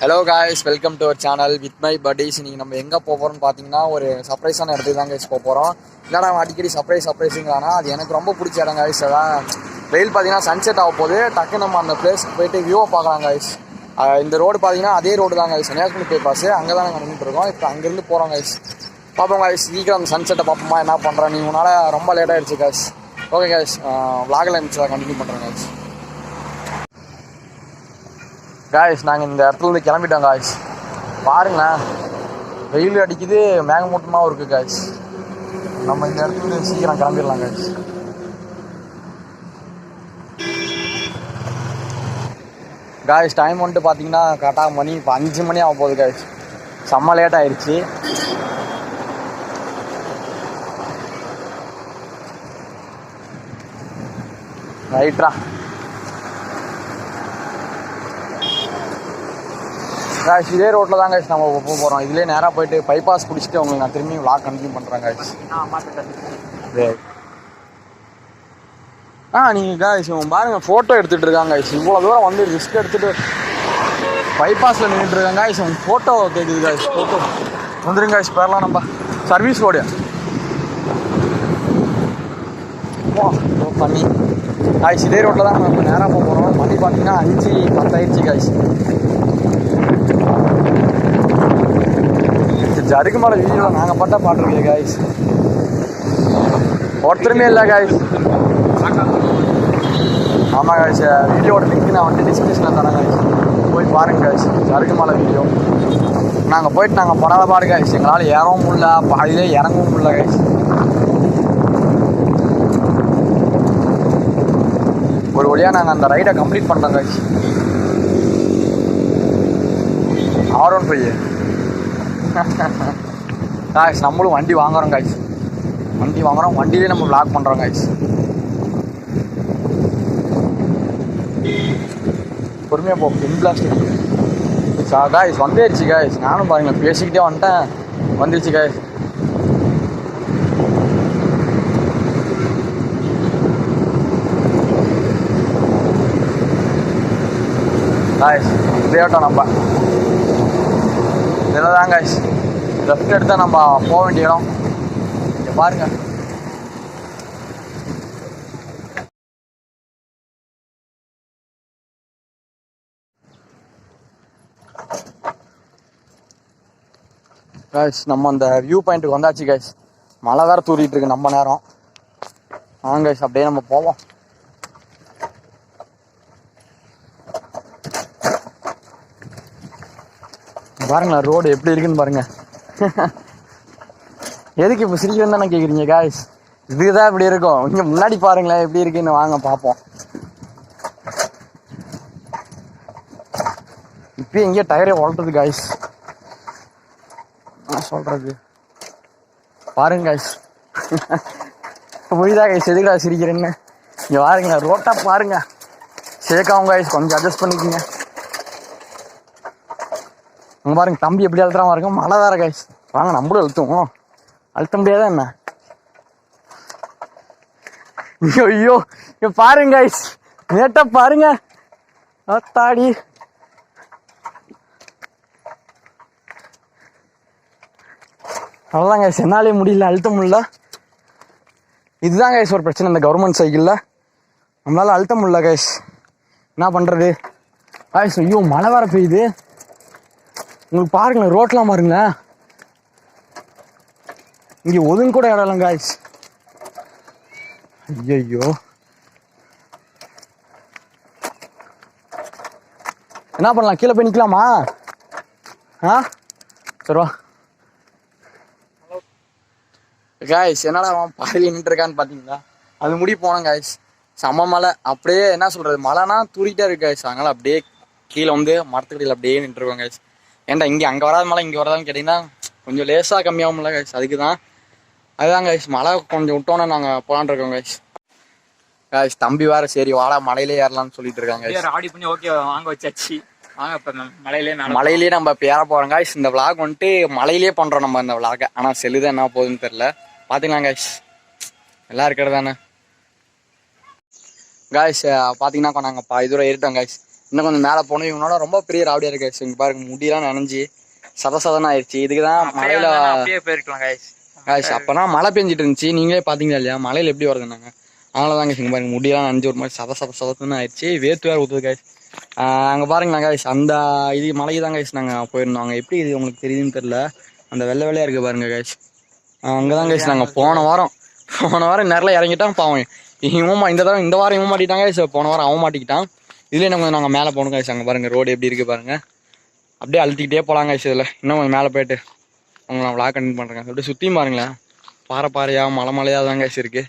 Hello guys, welcome to our channel with my buddies. நீங்கள் நம்ம எங்கே போகிறோம்னு பார்த்தீங்கன்னா ஒரு சர்ப்ரைஸான இடத்துக்கு தான் கைஸ் போகிறோம். இல்லைனா அடிக்கடி சர்ப்ரைஸுங்கிறானா அது எனக்கு ரொம்ப பிடிச்ச இடம் காய்ஸ். அதான் வெயில் பார்த்தீங்கன்னா சன்செட் ஆக போகுது. டக்கு நம்ம அந்த பிளேஸ்க்கு போயிட்டு வியூவை பார்க்கலாம் காய்ஸ். இந்த ரோடு பார்த்தீங்கன்னா அதே ரோடு தான் காய்ஸ், கன்னியாகுமரி பைபாஸ். அங்கே தான் நாங்கள் நின்றுட்டு இருக்கோம். இப்போ அங்கேருந்து போகிறோம் காய்ஸ். பார்ப்போம் காய்ஸ், சீக்கிரம் அந்த சன்செட்டை பார்ப்போமா என்ன பண்ணுறேன். நீங்கள் உன்னால் ரொம்ப லேட் ஆகிடுச்சு காய்ஸ். ஓகே காய்ஸ், விளாகில் இருந்துச்சு கண்டினியூ பண்ணுறேன் காய்ஸ். காய்ஸ், நாங்கள் இந்த இடத்துலேருந்து கிளம்பிட்டோம் காய்ஸ். பாருங்களேன், வெயில் அடிக்குது, மேகமூட்டமாகவும் இருக்குது காய்ஸ். நம்ம இந்த இடத்துலேருந்து சீக்கிரம் கிளம்பிடலாம் காய்ஸ். காய்ஸ், டைம் வந்துட்டு பார்த்தீங்கன்னா கரெக்டாக மணி இப்போ 5 மணி ஆக போகுது காய்ஸ். செம்ம லேட் ஆயிடுச்சு. ரைட்ரா காய்ஸ், இதே ரோட்டில் தான் காய்ஸ் நம்ம போக போகிறோம். இதுலேயே நேராக போயிட்டு பைபாஸ் பிடிச்சிட்டு உங்களுக்கு நான் திரும்பி விளாக் கண்டினியூ பண்ணுறேன் காய்ஸ். நீங்கள் காய்ஸ் பாருங்கள், ஃபோட்டோ எடுத்துகிட்டு இருக்காங்க காய்ஸ். இவ்வளோ தூரம் வந்து ரிஸ்க் எடுத்துகிட்டு பைபாஸில் நின்றுட்டு இருக்காங்க காய்ஸ். ஃபோட்டோ கேட்குது காய்ஸ். ஃபோட்டோ வந்துருங்க காய்ஸ், பேரலாம் நம்ம சர்வீஸ் ரோடு பண்ணி காய்ஸ். இதே ரோட்டில் தான் நம்ம நேராக போக போகிறோம். மணி பார்த்தீங்கன்னா 5:10 ஆயிடுச்சு காய்ஸ். ஜருக்கு மேலே வீடியோ நாங்கள் பட்டா பாட்டுருக்கே காய்ஸ். ஒருத்தருமே இல்லை காய்ஸ். ஆமாம் காய்ஸ், வீடியோட லிங்க் நான் வந்து டிஸ்கிரிப்ஷனில் தரேன் காய்ஸ், போய் பாருங்க காய்ஸ். ஜருக்கு மேலே வீடியோ நாங்கள் போயிட்டு நாங்கள் படாத பாடு காய்ஸ். எங்களால் ஏறவும் முடியல, பாதியிலே இறங்கவும் முடியல காய்ஸ். ஒரு வழியாக நாங்கள் அந்த ரைடை கம்ப்ளீட் பண்ணுறோம் காய்ஸ். R15 காய்ஸ், நம்மளும் வண்டி வாங்குறோம் காய்ஸ். வண்டியிலே நம்ம விளாக் பண்ணுறோம் காய்ஸ். பொறுமையாக போ, பின் பிளாஸ்டிக் காய்ஸ் வந்துடுச்சு காய்ஸ். நானும் பாருங்கள் பேசிக்கிட்டே வந்துட்டேன், வந்துடுச்சு காய்ஸ். காய்ஸ் இதேட்டோம் நம்ம இதில் தான் காய்ஸ் லெஃப்ட் எடுத்தால் நம்ம போக வேண்டிய இடம். இங்கே பாருங்க காய்ஸ், நம்ம அந்த வியூ பாயிண்ட்டுக்கு வந்தாச்சு காய்ஸ். மழை வேறு தூரிட்டு இருக்கு நம்ம நேரம். காய்ஸ் அப்படியே நம்ம போவோம். பாருங்களா ரோடு எப்படி இருக்குன்னு பாருங்க. எதுக்கு இப்போ சிரிக்கிறேன்னு தானே கேட்குறீங்க காய்ஸ். இதுதான் இப்படி இருக்கும். இங்கே முன்னாடி பாருங்களேன் எப்படி இருக்குன்னு, வாங்க பார்ப்போம். இப்போ எங்கேயோ டயரே வளர்த்துது காய்ஸ். நான் சொல்றது பாருங்க காய்ஸ். புரியுதா காய்ஸ் எதுக்குடா சிரிக்கிறேன்னு? இங்கே பாருங்க ரோட்டா பாருங்க, ஷேக்காகும் காய்ஸ், கொஞ்சம் அட்ஜஸ்ட் பண்ணிக்கோங்க. அங்கே பாருங்க தம்பி எப்படி அழுத்துறாம இருக்கும். மழை வேற காய்ஸ். வாங்க நம்மளும் அழுத்துவோம். அழுத்த முடியாதா என்ன? ஐயோ இங்க பாருங்க காய்ஸ், நேட்டா பாருங்க. தாடி அவ்வளோதான் காய்ஸ், என்னாலே முடியல, அழுத்த முடியல. இதுதான் காய்ஸ் ஒரு பிரச்சனை இந்த கவர்மெண்ட் சைக்கிளில், நம்மளால அழுத்த முடியல காய்ஸ். என்ன பண்ணுறது காய்ஸ்? ஐயோ மழை வேற பெய்யுது. உங்களுக்கு பாருங்களேன் ரோட்லாம் பாருங்களேன். இங்கே ஒதுங்க கூட இடம் இல்லைங்க காய்ஸ். ஐயோ என்ன பண்ணலாம்? கீழே போய் நிற்கலாமா? சரிவா காய்ஸ். என்னடா அவன் பாதியில் நின்றுருக்கான்னு பார்த்தீங்களா? அது முடி போனோம் காய்ஸ். செம்ம மழை, அப்படியே என்ன சொல்கிறது, மழைனா தூரிட்டே இருக்கு காய்ஸ். அதனால் அப்படியே கீழே வந்து மரத்துக்கடியில் அப்படியே நின்றுருக்கோம் காய்ஸ். ஏன்டா இங்கே அங்கே வராத மழை இங்கே வரதான்னு கேட்டிங்கன்னா கொஞ்சம் லேசாக கம்மியாகும்ல காய்ஸ், அதுக்கு தான். அதுதான் காய்ஸ், மழை கொஞ்சம் விட்டோன்னே நாங்கள் போலான் இருக்கோம் காய்ஸ். காய்ஸ் தம்பி வேறு சரி வாடா மலையிலே ஏறலாம்னு சொல்லிட்டு இருக்காங்க. ஆடி பண்ணி ஓகே வாங்க வச்சாச்சு. வாங்க இப்போ மலையிலே நம்ம இப்போ ஏற போகிறோம் காய்ஸ். இந்த விளாக் வந்துட்டு மலையிலே பண்ணுறோம் நம்ம இந்த விளாகை. ஆனால் செல்லுதான் என்ன போகுதுன்னு தெரில, பார்த்துக்கலாம் காய்ஸ். எல்லாம் இருக்கிறது தானே காய்ஸ். பார்த்தீங்கன்னா நாங்கள் இதுவரை ஏறிட்டோம் காய்ஸ். இன்னும் கொஞ்சம் மேலே போனோம். இவனோட ரொம்ப பெரிய ராவடியா இருக்கு கைஸ். இங்க பாருங்க முடியெல்லாம் நனைஞ்சு சதசதன்னு ஆயிடுச்சு. இதுக்குதான் மழையில போயிருக்கலாம் கைஸ். கைஸ் அப்பதான் மழை பெஞ்சிட்டு இருந்துச்சு. நீங்களே பாத்தீங்களா இல்லையா மழையில எப்படி வருதுன்னாங்க. அதனாலதான் கைஸ் இங்க பாருங்க முடியெல்லாம் நனைஞ்சு ஒரு மாதிரி சதசதன்னு ஆயிடுச்சு. வேர்த்து வேற ஊத்துது கைஸ். அங்க பாருங்களா கைஸ் அந்த இது மலைக்கு தான் கைஸ் நாங்க போயிருந்தோம். அங்க எப்படி இது உங்களுக்கு தெரியுதுன்னு தெரியல. அந்த வெள்ளை வெள்ளையா இருக்கு பாருங்க கைஸ். அங்கதான் கைஸ் நாங்க போன வாரம் நேரில் இறங்கிட்டான் பாவம். இந்த வாரம் இவன் மாட்டிட்டாங்க கைஸ். போன வாரம் அவன் மாட்டிக்கிட்டான். இதுல நம்ம நாங்க மேலே போனோம் கைஸ். அங்க பாருங்க ரோடு எப்படி இருக்கு பாருங்க. அப்படியே அழுத்திக்கிட்டே போலாம் கைஸ். இதுல இன்னும் கொஞ்சம் மேலே போயிட்டு உங்களை நான் விளாக் கண்டினியூ பண்றேன். அப்படியே சுத்தியும் பாருங்களேன். பாறையா மலையா தான் கைஸ் இருக்கு.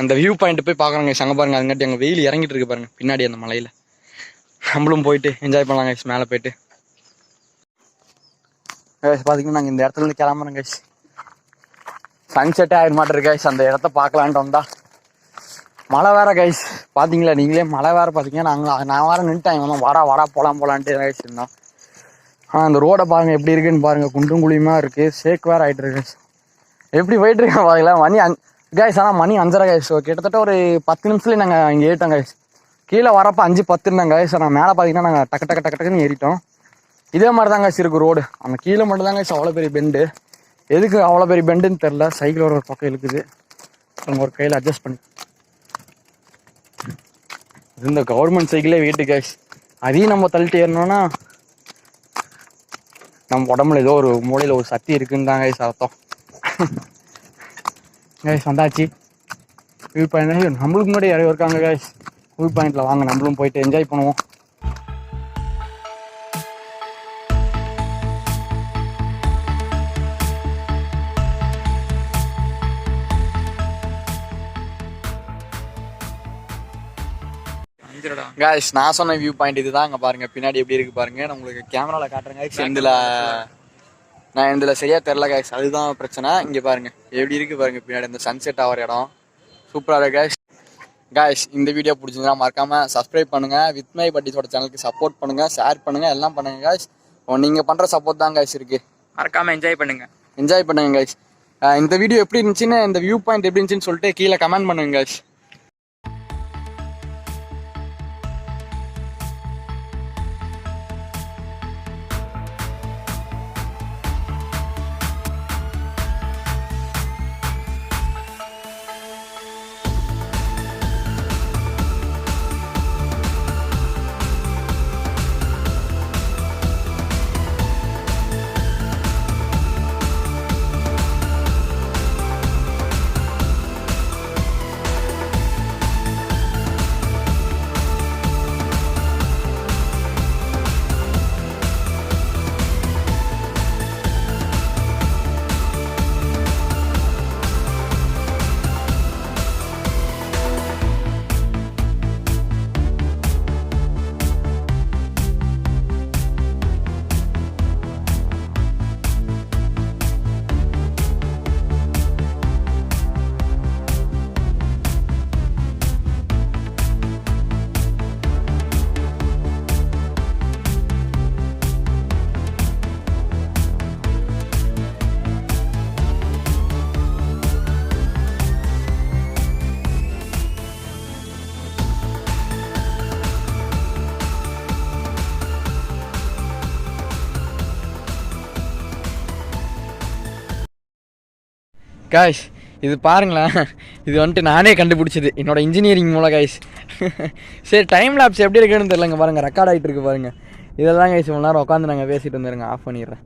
அந்த வியூ பாயிண்ட் போய் பாக்குறாங்க கைஸ். அங்க பாருங்க அதுங்காட்டி அங்க வெயில் இறங்கிட்டு இருக்கு பாருங்க பின்னாடி அந்த மலையில. நம்மளும் போயிட்டு என்ஜாய் பண்ணலாம் கைஸ். மேலே போயிட்டு பாத்தீங்கன்னா நாங்க இந்த இடத்துல இருந்து கிளம்புறோம் கைஸ். சன்செட்டே ஆயிர மாட்டேருக்கு கைஸ். அந்த இடத்த பார்க்கலான்ட்டு வந்தா மழை வேற கைஸ். பாத்தீங்களா நீங்களே மழை வேற பாத்தீங்கன்னா நான் வேற நின்ட்டேன். வாடா போலான்ட்டு கைஸ் இருந்தோம். அந்த ரோடை பாருங்க எப்படி இருக்குன்னு பாருங்க. குண்டும் குழியுமா இருக்கு. சேக் வேற ஆயிட்டு இருக்கு கைஸ். எப்படி போயிட்டு இருக்கேன் பாருங்களா. மணி கைஸ் ஆனால் மணி 5:30 கைஸ். கிட்டத்தட்ட ஒரு 10 நிமிஷத்துல நாங்கள் இங்கே ஏறிட்டோம் கைஸ். கீழே வரப்போ 5:10 இருந்தாங்க கைஸ். நான் மேலே பார்த்தீங்கன்னா நாங்கள் டக்குன்னு ஏறிட்டோம். இதே மாதிரி தான் கைஸ் இருக்கு ரோடு. அந்த கீழே மட்டும் தான் கைஸ் அவ்வளோ பெரிய பெண்டு. எதுக்கு அவ்வளோ பெரிய பெண்டுன்னு தெரில. சைக்கிள் ஒரு பக்கம் இருக்குது. நம்ம ஒரு கையில் அட்ஜஸ்ட் பண்ணி இந்த கவர்மெண்ட் சைக்கிளே வெயிட்டு கைஸ். அதையும் நம்ம தள்ளிட்டு ஏறணும்னா நம்ம உடம்புல ஏதோ ஒரு மூலையில் ஒரு சக்தி இருக்குன்னு தான் கைஸ் அர்த்தம். கைஸ் வந்தாச்சு வியூ பாயிண்ட். நம்மளுக்கு முன்னாடி யாரையும் இருக்காங்க கைஸ் வியூ பாயிண்ட்ல. வாங்க நம்மளும் போயிட்டு என்ஜாய் பண்ணுவோம். கைஸ் நான் சொன்ன வியூ பாயிண்ட் இதுதான். அங்க பாருங்க பின்னாடி எப்படி இருக்கு பாருங்க. நான் உங்களுக்கு கேமரால காட்டுறேன் கைஸ். இதுல சரியா தெரியல கைஸ். அதுதான் பிரச்சனை. இங்க பாருங்க எப்படி இருக்கு பாருங்க பின்னாடி அந்த சன்செட் ஆகிற இடம் சூப்பரா இருக்கு கைஸ். கைஸ் இந்த வீடியோ பிடிச்சிருந்தா மறக்காம சப்ஸ்கிரைப் பண்ணுங்க. வித் மை பட்டிஸோட சேனலுக்கு சப்போர்ட் பண்ணுங்க, ஷேர் பண்ணுங்க, எல்லாம் பண்ணுங்க கைஸ். நீங்க பண்ற சப்போர்ட் தான் கைஸ் இருக்கு. மறக்காம என்ஜாய் பண்ணுங்க கைஸ். இந்த வீடியோ எப்படி இருந்துச்சுன்னு, இந்த வியூ பாயிண்ட் எப்படி இருந்துச்சுன்னு சொல்லிட்டு கீழே கமெண்ட் பண்ணுங்க கைஸ். கைஸ் இது பாருங்களேன். இது வந்துட்டு நானே கண்டுபிடிச்சது என்னோட இன்ஜினியரிங் மூலம் கைஸ். சரி டைம் லேப்ஸ் எப்படி இருக்குன்னு தெரியலங்க. பாருங்கள் ரெக்கார்ட் ஆகிட்டு இருக்கு பாருங்கள். இதெல்லாம் கைஸ் இவ்வளோ நேரம் உட்காந்து நாங்கள் பேசிகிட்டு வந்துருங்க. ஆஃப் பண்ணிடுறேன்.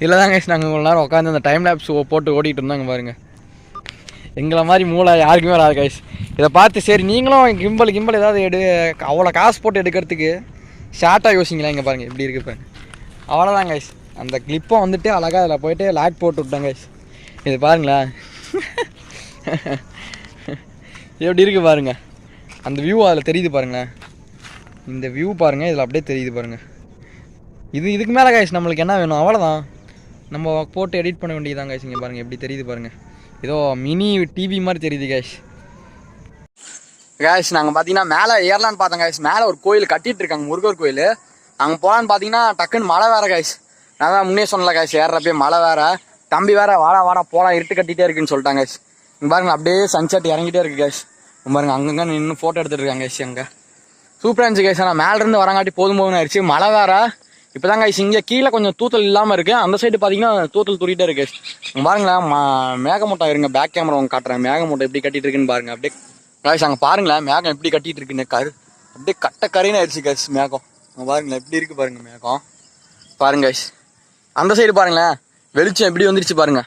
இதில் தான் கைஸ் நாங்கள் இவ்வளோ நேரம் உட்காந்து அந்த டைம் லேப்ஸ் போட்டு ஓடிட்டு இருந்தாங்க பாருங்கள். எங்களை மாதிரி மூளை யாருக்குமே வராது கைஸ். இதை பார்த்து சரி நீங்களும் கிம்பல் ஏதாவது அவ்வளோ காசு போட்டு எடுக்கிறதுக்கு ஷார்ட்டாக யோசிங்களா. இங்கே பாருங்கள் எப்படி இருக்குது பாருங்க. அவ்வளோதான் கைஸ். அந்த கிளிப்பை வந்துட்டு அழகாக அதில் போயிட்டு லாக் போட்டு விட்டேன் கைஸ். இது பாருங்களேன் எப்படி இருக்கு பாருங்க. அந்த வியூ அதில் தெரியுது பாருங்களேன். இந்த வியூ பாருங்கள் இதில் அப்படியே தெரியுது பாருங்கள். இதுக்கு மேலே கைஸ் நம்மளுக்கு என்ன வேணும் அவ்வளோதான். நம்ம போட்டு எடிட் பண்ண வேண்டியதான் கைஸ். இங்கே பாருங்கள் எப்படி தெரியுது பாருங்கள். ஏதோ மினி டிவி மாதிரி தெரியுது கைஸ். நாங்கள் பார்த்தீங்கன்னா மேலே ஏறலான்னு பார்த்தோம் கைஸ். மேலே ஒரு கோயில் கட்டிட்டு இருக்காங்க, முருகர் கோயில். அங்கே போகலான்னு பார்த்தீங்கன்னா டக்குன்னு மழை வேற கைஸ். நான் தான் முன்னே சொன்னல கைஸ், ஏறப்பே மழை வேற. தம்பி வேற வாடா போகலாம் இருட்டு கட்டிகிட்டே இருக்குன்னு சொல்லிட்டாங்க கைஸ். இங்கே பாருங்க அப்படியே சன்செட் இறங்கிட்டே இருக்கு கைஸ். பாருங்க அங்கங்க நின்று ஃபோட்டோ எடுத்துட்டு இருக்காங்க கைஸ். அங்கே சூப்பராக இருந்துச்சு கைஸ். ஆனால் மேல இருந்து வரங்காட்டி போதும் போதும்னு ஆயிடுச்சு. மழை வேற இப்போதான் கைஸ். இங்கே கீழே கொஞ்சம் தூத்தல் இல்லாமல் இருக்கு. அந்த சைடு பார்த்தீங்கன்னா தூத்தல் தூரிட்டே இருக்கு. பாருங்களேன் மேகமூட்டம் இருங்க. பேக் கேமரா உங்க காட்டுறேன். மேகமூட்டம் எப்படி கட்டிட்டு இருக்குன்னு பாருங்க. அப்படியே கைஸ் அங்கே பாருங்களேன் மேகம் எப்படி கட்டிட்டு இருக்குன்னு. அப்படியே கரைன்னு ஆயிடுச்சு கைஸ் மேகம். பாருங்களேன் எப்படி இருக்கு பாருங்க மேகம். பாருங்க கைஸ் அந்த சைடு பாருங்களேன் வெளிச்சம் எப்படி வந்துருச்சு பாருங்க.